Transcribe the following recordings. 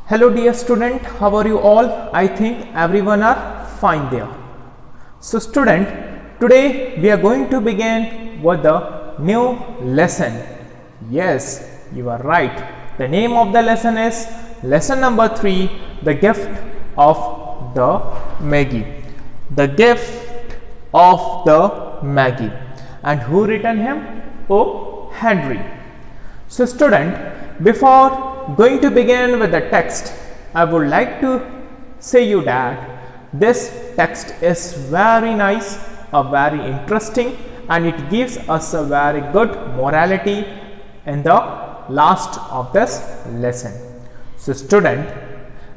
Hello dear student, how are you all? I think everyone are fine there. So student, today we are going to begin with the new lesson. Yes, you are right. The name of the lesson is lesson number 3, the gift of the Magi. The gift of the Magi. And who written him? O. Henry. So student, before going to begin with the text, I would like to say you that this text is very nice, very interesting, and it gives us a very good morality in the last of this lesson. So student,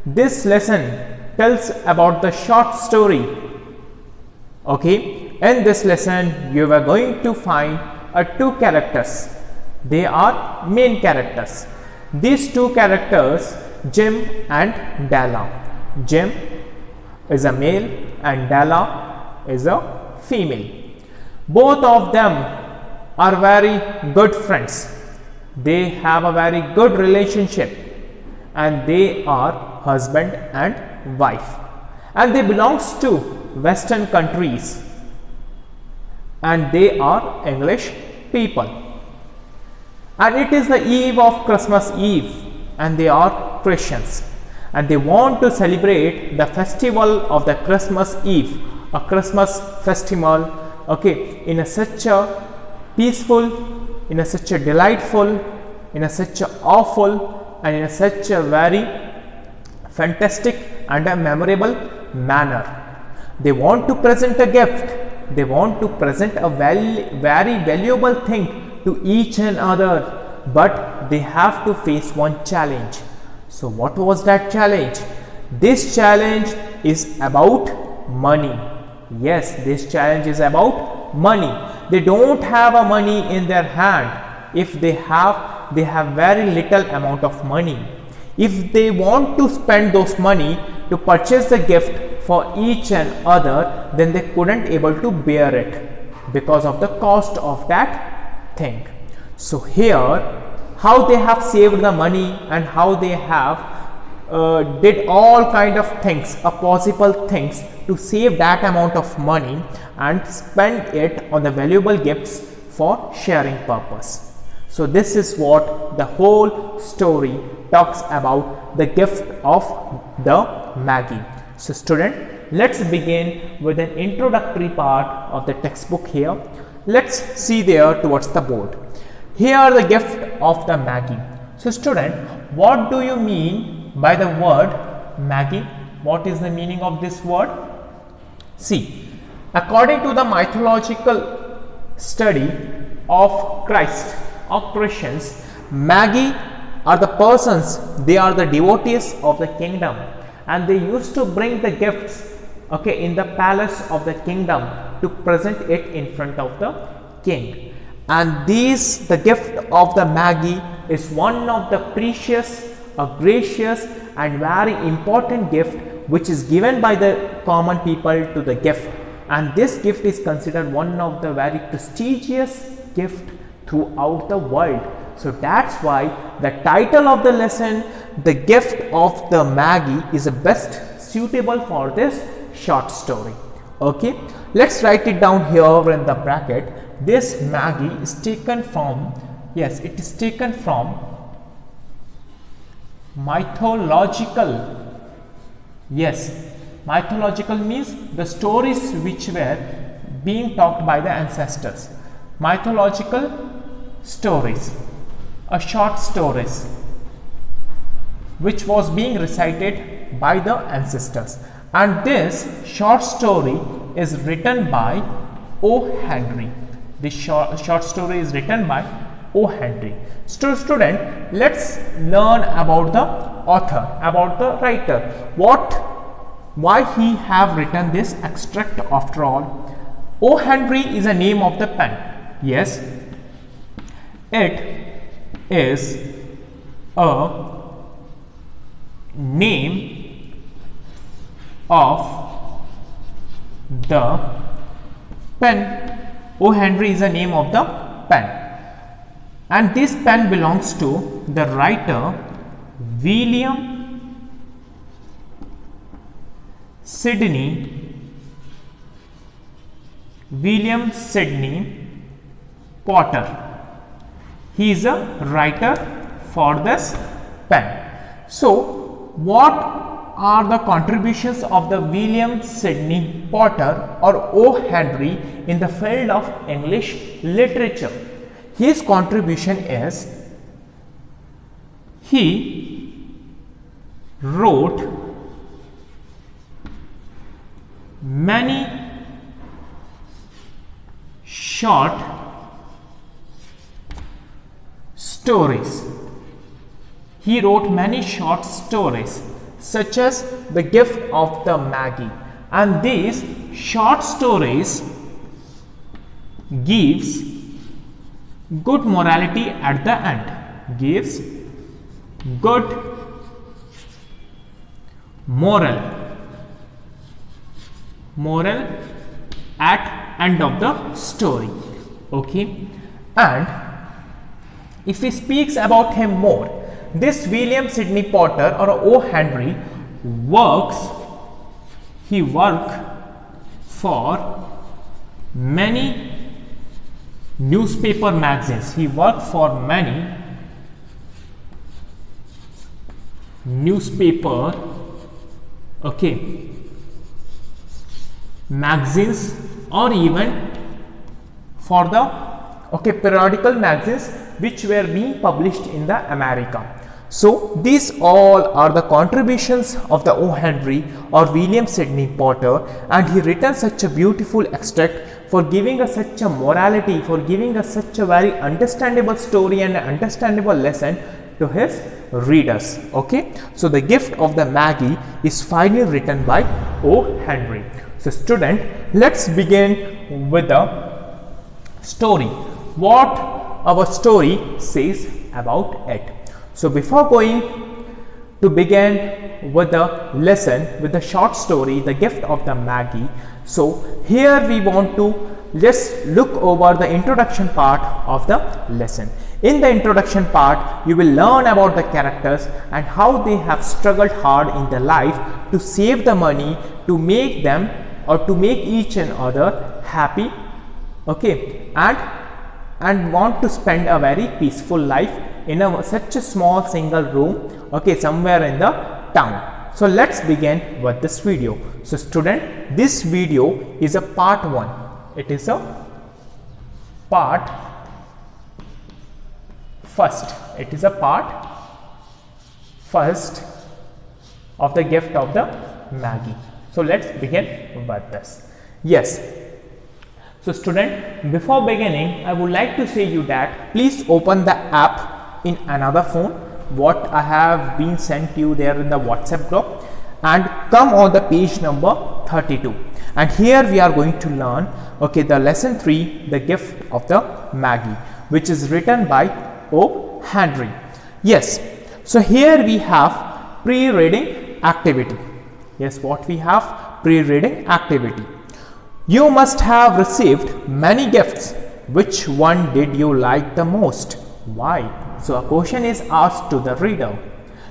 this lesson tells about the short story. Okay, in this lesson you are going to find two characters. They are main characters. These two characters, Jim and Della. Jim is a male and Della is a female. Both of them are very good friends. They have a very good relationship and they are husband and wife. And they belongs to Western countries and they are English people. And it is the eve of Christmas Eve and they are Christians and they want to celebrate the festival of the Christmas Eve, a Christmas festival, okay, in such a peaceful, in such a delightful, in such a awful and in such a very fantastic and a memorable manner. They want to present a gift, they want to present a very valuable thing to each and other, but they have to face one challenge. So what was that challenge? This challenge is about money. Yes, this challenge is about money. They don't have a money in their hand. If they have very little amount of money. If they want to spend those money to purchase the gift for each and other, then they couldn't able to bear it because of the cost of that thing. So here how they have saved the money and how they have did all kind of things, possible things to save that amount of money and spend it on the valuable gifts for sharing purpose. So this is what the whole story talks about, the gift of the Magi. So student, let's begin with an introductory part of the textbook here. Let's see there towards the board. Here the gift of the Magi. So student, what do you mean by the word Magi? What is the meaning of this word? See, according to the mythological study of Christ, of Christians, Magi are the persons, they are the devotees of the kingdom and they used to bring the gifts, okay, in the palace of the kingdom to present it in front of the king. And the gift of the Magi is one of the precious, gracious and very important gift which is given by the common people to the gift. And this gift is considered one of the very prestigious gift throughout the world. So that's why the title of the lesson, the gift of the Magi, is the best suitable for this short story. Okay, let's write it down here in the bracket. This Magi is taken from, yes, it is taken from mythological. Yes, mythological means the stories which were being talked by the ancestors. Mythological stories, short stories which was being recited by the ancestors. And this short story is written by O. Henry. This short story is written by O. Henry. Student, let's learn about the author, about the writer. Why he have written this extract after all? O. Henry is a name of the pen. Yes, it is a name of the pen. O. Henry is the name of the pen, and this pen belongs to the writer William Sydney, William Sydney Potter. He is a writer for this pen. So, what are the contributions of the William Sydney Potter or O. Henry in the field of English literature? His contribution is he wrote many short stories. He wrote many short stories such as The Gift of the Magi, and these short stories gives good morality at the end, gives good moral at end of the story. Okay, and if he speaks about him more, this William Sydney Potter or O. Henry worked for many newspaper magazines. He worked for many newspaper magazines, or even for the periodical magazines which were being published in the America. So these all are the contributions of the O. Henry or William Sydney Potter, and he written such a beautiful extract for giving us such a morality, for giving us such a very understandable story and understandable lesson to his readers. Okay, so The Gift of the Magi is finally written by O. Henry. So student, let's begin with the story. What our story says about it. So before going to begin with the lesson, with the short story, The Gift of the Magi, so here we want to just look over the introduction part of the lesson. In the introduction part, you will learn about the characters and how they have struggled hard in their life to save the money, to make them or to make each and other happy, okay, and want to spend a very peaceful life in such a small single room, okay, somewhere in the town. So let's begin with this video. So student, this video is a part 1. It is a part first. It is a part first of The Gift of the Magi. So let's begin with this. Yes. So student, before beginning, I would like to say you that please open the app in another phone, what I have been sent you there in the WhatsApp group, and come on the page number 32. And here we are going to learn, okay, the lesson 3, The Gift of the Magi, which is written by O. Henry. Yes. So here we have pre-reading activity. Yes, what we have? Pre-reading activity. You must have received many gifts. Which one did you like the most? Why? So a question is asked to the reader.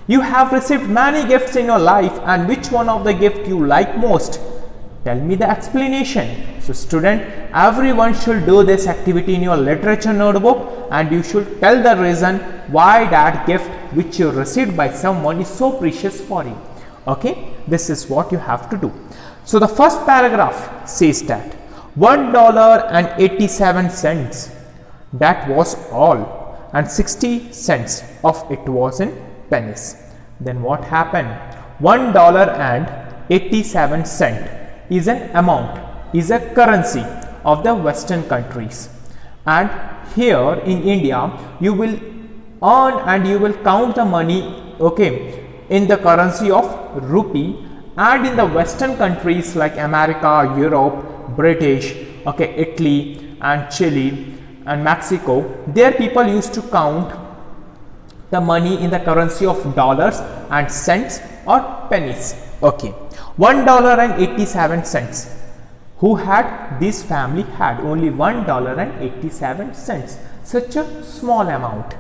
You have received many gifts in your life, and which one of the gift you like most? Tell me the explanation. So student, everyone should do this activity in your literature notebook, and you should tell the reason why that gift which you received by someone is so precious for you. Okay, this is what you have to do. So the first paragraph says that $1.87, that was all, and 60 cents of it was in pennies. Then what happened? $1.87 is an amount, is a currency of the Western countries, and here in India you will earn and you will count the money, okay, in the currency of rupee, and in the Western countries like America, Europe, British, okay, Italy and Chile and Mexico, there people used to count the money in the currency of dollars and cents or pennies. Okay, $1.87. Who had? This family had only $1.87, such a small amount.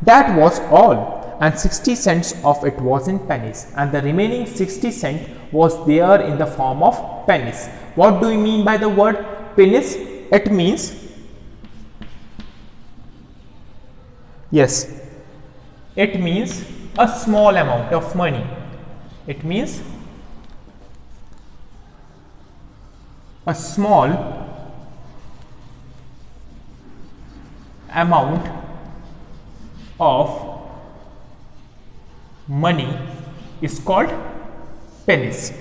That was all. and 60 cents of it was in pennies, and the remaining 60 cent was there in the form of pennies. What do you mean by the word pennies? It means, yes, it means a small amount of money. It means a small amount of money is called pennies.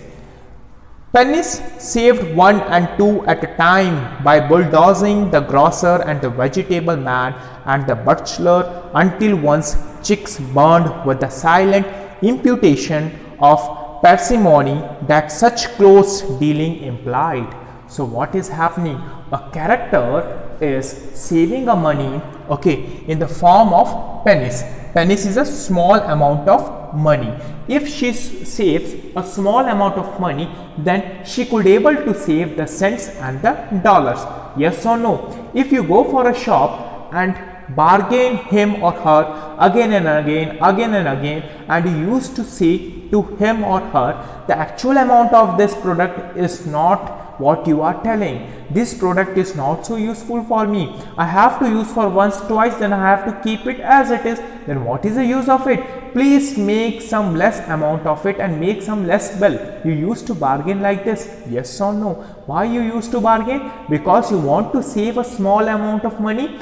Pennies saved 1 and 2 at a time by bulldozing the grocer and the vegetable man and the butcher until one's cheeks burned with the silent imputation of parsimony that such close dealing implied. So what is happening? A character is saving a money, okay, in the form of pennies. Pennies is a small amount of money. If she saves a small amount of money, then she could able to save the cents and the dollars. Yes or no? If you go for a shop and bargain him or her again and again, and you used to say to him or her, the actual amount of this product is not what you are telling. This product is not so useful for me. I have to use for once, twice, then I have to keep it as it is. Then what is the use of it? Please make some less amount of it and make some less bill. You used to bargain like this. Yes or no? Why you used to bargain? Because you want to save a small amount of money.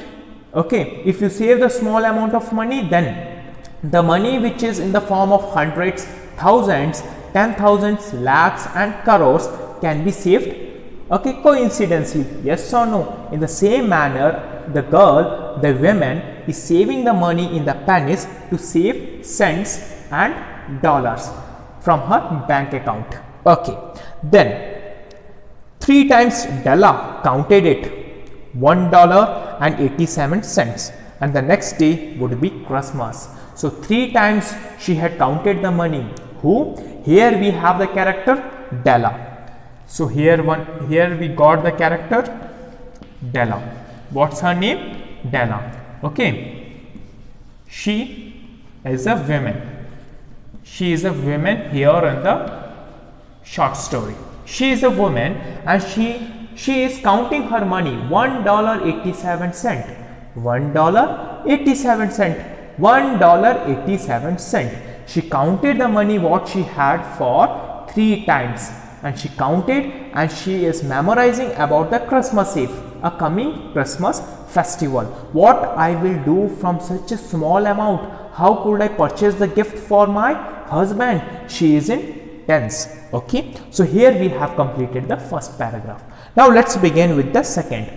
Okay, if you save the small amount of money, then the money which is in the form of hundreds, thousands, 10,000s, lakhs and crores can be saved, okay, coincidentally. Yes or no? In the same manner, the girl, the woman is saving the money in the pennies to save cents and dollars from her bank account. Okay, then 3 times Della counted it, $1.87, and the next day would be Christmas. So 3 times she had counted the money. Who? Here we have the character Della. So here we got the character Della. What's her name? Della. Okay. She is a woman. She is a woman here in the short story. She is a woman and she is counting her money. $1.87. $1.87. $1.87. She counted the money what she had for 3 times. And she counted and she is memorizing about the Christmas Eve, a coming Christmas festival. What I will do from such a small amount? How could I purchase the gift for my husband? She is in tense. Okay. So here we have completed the first paragraph. Now let's begin with the second.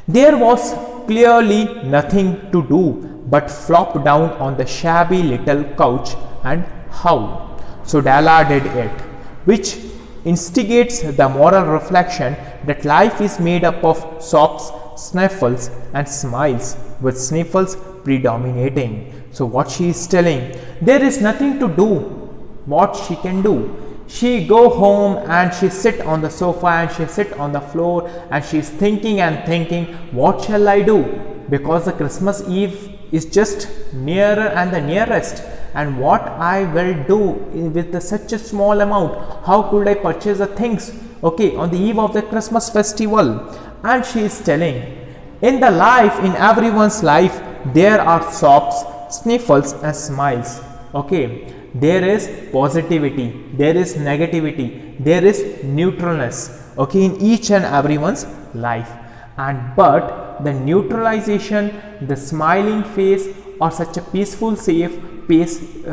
There was clearly nothing to do but flop down on the shabby little couch and howl. So Della did it, which instigates the moral reflection that life is made up of sobs, sniffles and smiles, with sniffles predominating. So what she is telling, there is nothing to do. What she can do? She go home and she sit on the sofa and she sit on the floor and she is thinking and thinking, what shall I do? Because the Christmas Eve is just nearer and the nearest, and what I will do with such a small amount? How could I purchase the things, okay, on the eve of the Christmas festival? And she is telling, in the life, in everyone's life, there are sobs, sniffles and smiles. Okay, there is positivity, there is negativity, there is neutralness, okay, in each and everyone's life. And but the neutralization, the smiling face or such a peaceful, safe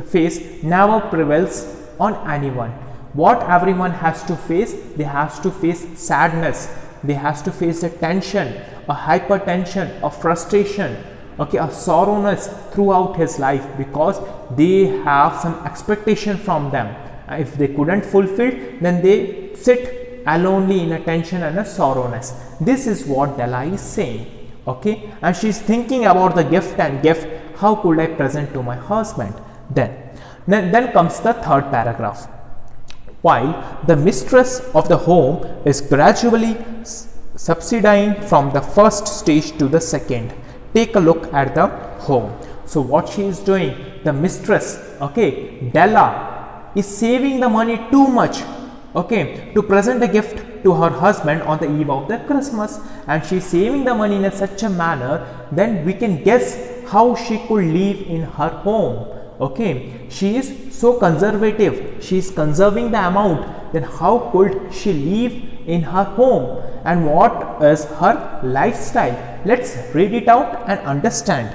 face never prevails on anyone. What everyone has to face? They have to face sadness, they have to face a tension, a hypertension, a frustration, okay, a sorrowness throughout his life, because they have some expectation from them. If they couldn't fulfill, then they sit alonely in a tension and a sorrowness. This is what Della is saying, okay, and she is thinking about the gift and gift. How could I present to my husband? Then comes the third paragraph. While the mistress of the home is gradually subsiding from the first stage to the second. Take a look at the home. So what she is doing, the mistress, okay, Della, is saving the money too much, okay, to present a gift to her husband on the eve of the Christmas, and she is saving the money in such a manner, then we can guess how she could live in her home. Okay, she is so conservative, she is conserving the amount, then how could she live in her home, and what is her lifestyle? Let's read it out and understand.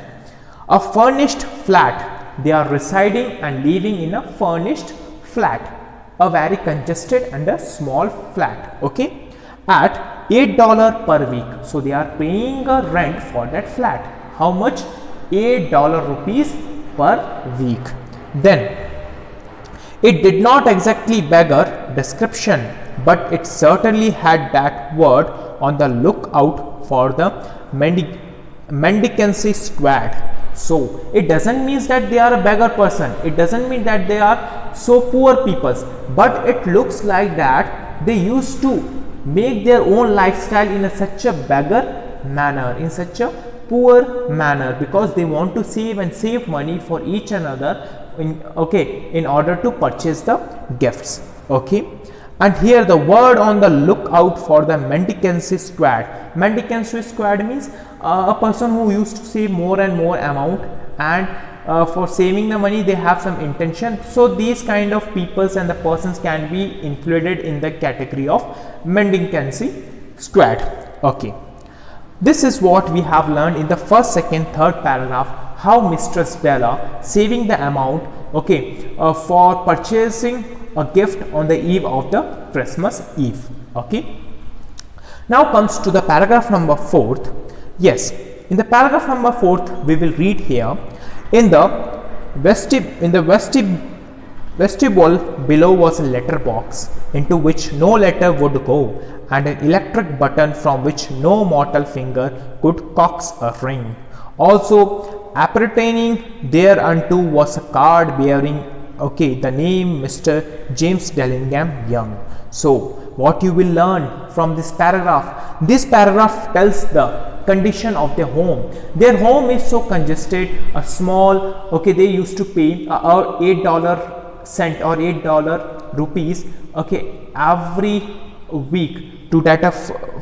A furnished flat, they are residing and living in a furnished flat, a very congested and a small flat, okay, at $8 per week. So they are paying a rent for that flat. How much? $8 rupees per week. Then it did not exactly beggar description, but it certainly had that word on the lookout for the mendicancy squad. So it doesn't mean that they are a beggar person, it doesn't mean that they are so poor peoples, but it looks like that they used to make their own lifestyle in such a beggar manner, in such a poor manner, because they want to save money for each another in order to purchase the gifts. Okay, and here the word on the lookout for the mendicancy squad. Mendicancy squad means a person who used to save more and more amount, and for saving the money they have some intention. So these kind of peoples and the persons can be included in the category of mendicancy squad. Okay, this is what we have learned in the first, second, third paragraph, how Mistress Bella saving the amount, okay, for purchasing a gift on the eve of the Christmas Eve. Okay, now comes to the paragraph number 4th. Yes, in the paragraph number 4th we will read here, in the vestibule below was a letter box into which no letter would go, and an electric button from which no mortal finger could coax a ring. Also appertaining thereunto was a card bearing, okay, the name Mr. James Dillingham Young. So what you will learn from this paragraph? This paragraph tells the condition of their home. Their home is so congested, a small, okay, they used to pay $8 cent or $8 rupees, okay, every week to that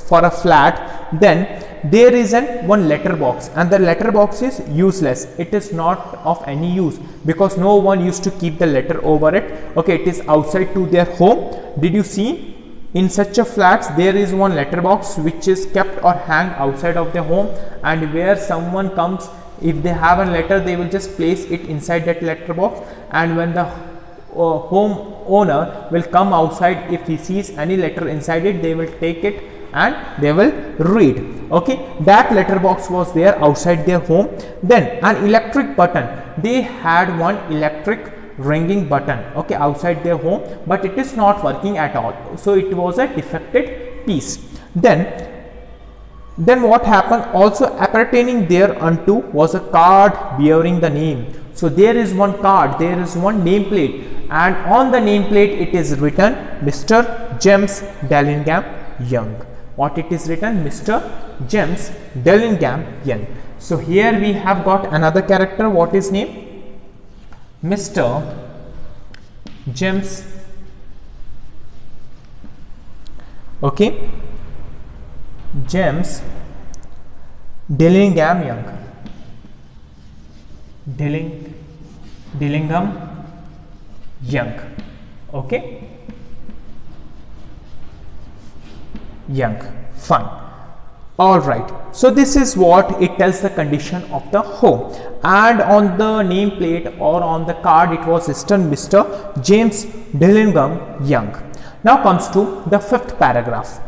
for a flat. Then there is one letter box, and the letter box is useless. It is not of any use because no one used to keep the letter over it. Okay, it is outside to their home. Did you see? In such a flats there is one letter box which is kept or hanged outside of their home, and where someone comes, if they have a letter, they will just place it inside that letter box, and when the home owner will come outside, if he sees any letter inside it, they will take it and they will read. Okay, that letter box was there outside their home. Then an electric button, they had one electric ringing button, okay, outside their home, but it is not working at all, so it was a defected piece. Then what happened? Also appertaining thereunto was a card bearing the name. So there is one card, there is one nameplate, and on the nameplate it is written Mr. James Dillingham Young. What it is written? Mr. James Dillingham Young. So here we have got another character. What is name? Mr. James, okay, James Dillingham Young. Dillingham Young, okay, Young, fine. All right, so this is what it tells the condition of the home, and on the nameplate or on the card it was written Mr. James Dillingham Young. Now comes to the 5th paragraph.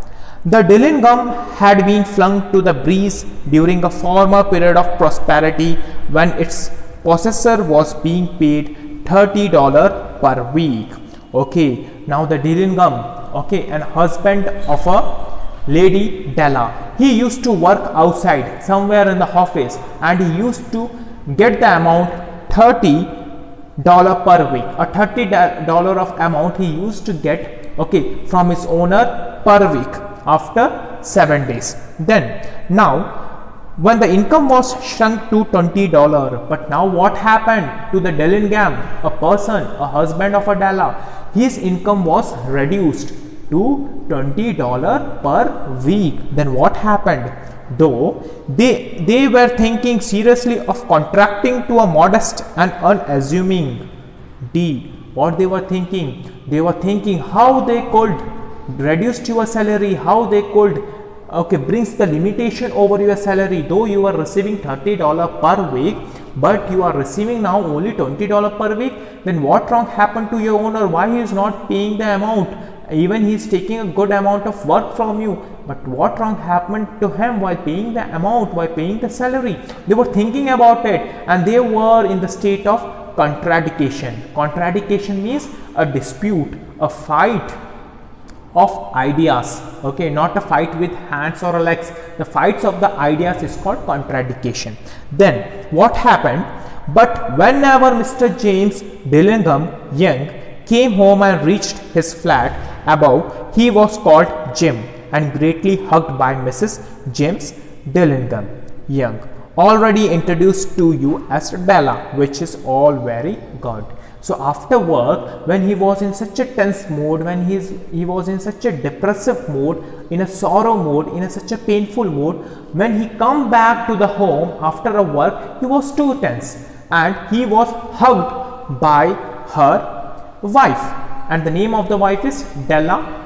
The Dillingham had been flung to the breeze during a former period of prosperity when its possessor was being paid $30 per week. Okay, now the Dillingham, okay, an husband of a Lady Della, he used to work outside somewhere in the office, and he used to get the amount $30 per week. A $30 of amount he used to get, okay, from his owner per week after 7 days. Then now when the income was shrunk to $20. But now what happened to the Dillingham, a person, a husband of Adela? His income was reduced to $20 per week. Then what happened? Though they were thinking seriously of contracting to a modest and unassuming deed. What they were thinking? They were thinking how they could reduce your salary, how they could brings the limitation over your salary. Though you are receiving $30 per week, but you are receiving now only $20 per week, then what wrong happened to your owner? Why he is not paying the amount? Even he is taking a good amount of work from you, but what wrong happened to him while paying the amount, while paying the salary? They were thinking about it, and they were in the state of contradiction. Contradiction means a dispute, a fight of ideas. Okay, not a fight with hands or legs. The fights of the ideas is called contradiction. Then what happened? But whenever Mr. James Dillingham Young came home and reached his flat above, he was called Jim and greatly hugged by Mrs. James Dillingham Young, already introduced to you as Della, which is all very good. So after work, when he was in such a tense mood, when he was in such a depressive mood, in a sorrow mood, in such a painful mood, when he come back to the home after a work, he was too tense and he was hugged by her wife, and the name of the wife is Della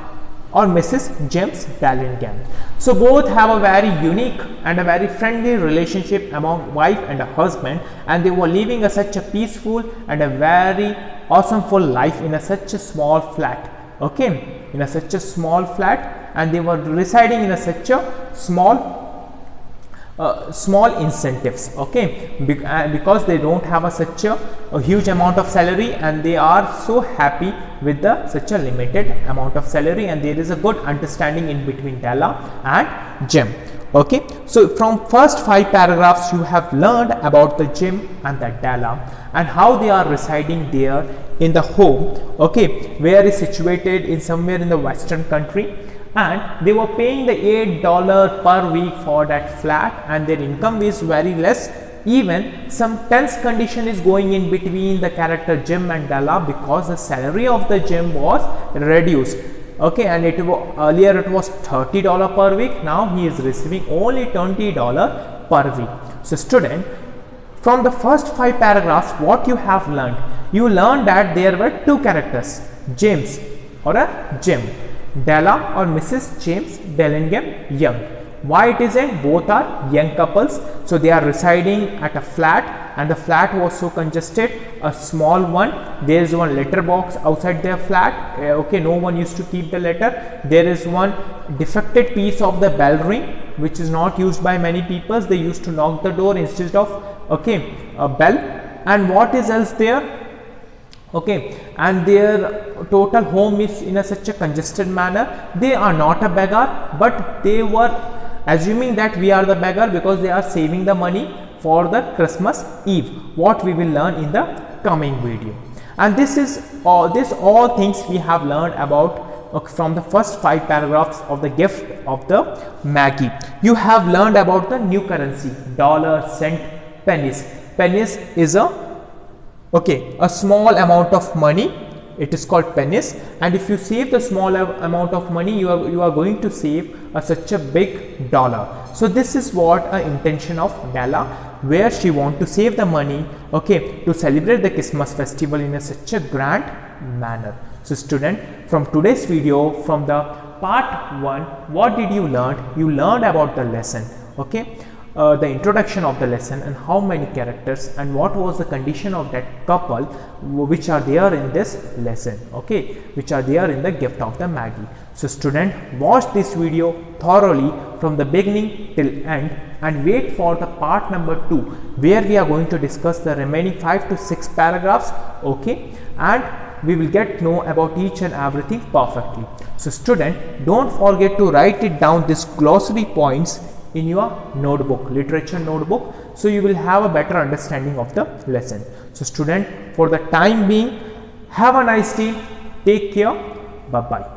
or Mrs. James Dillingham. So both have a very unique and a very friendly relationship among wife and a husband, and they were living such a peaceful and a very awesome full life in such a small flat. Okay, in such a small flat, and they were residing in such a small incentives. Okay, because they don't have such a huge amount of salary, and they are so happy with such a limited amount of salary, and there is a good understanding in between Della and Jim. Okay, so from first 5 paragraphs you have learned about the Jim and the Della and how they are residing there in the home, okay, where is situated in somewhere in the western country, and they were paying the $8 per week for that flat, and their income is very less. Even some tense condition is going in between the character Jim and Della, because the salary of the Jim was reduced. Okay, and earlier it was $30 per week, now he is receiving only $20 per week. So student, from the first 5 paragraphs, what you have learned? You learned that there were 2 characters, James or a Jim, Della or Mrs. James Dillingham Young. Why it is both are young couples, so they are residing at a flat, and the flat was so congested, a small one. There is one letter box outside their flat. Okay, no one used to keep the letter. There is one defected piece of the bell ring which is not used by many people. They used to knock the door instead of a bell. And what is else there? Okay, and their total home is in such a congested manner. They are not a beggar, but they were assuming that we are the beggar because they are saving the money for the Christmas Eve, what we will learn in the coming video. And this is all things we have learned about from the first 5 paragraphs of the gift of the Magi. You have learned about the new currency, dollar, cent, pennies. Pennies is a small amount of money. It is called pennies, and if you save the small amount of money, you are going to save such a big dollar. So this is what intention of Della, where she want to save the money, okay, to celebrate the Christmas festival in such a grand manner. So student, from today's video, from the part 1, what did you learn? You learned about the lesson, okay, the introduction of the lesson and how many characters and what was the condition of that couple which are there in this lesson, okay, which are there in the gift of the Magi. So student, watch this video thoroughly from the beginning till end and wait for the part number 2, where we are going to discuss the remaining 5 to 6 paragraphs, okay, and we will get to know about each and everything perfectly. So student, don't forget to write it down, this glossary points in your notebook, literature notebook, so you will have a better understanding of the lesson. So student, for the time being, have a nice day, take care, bye bye.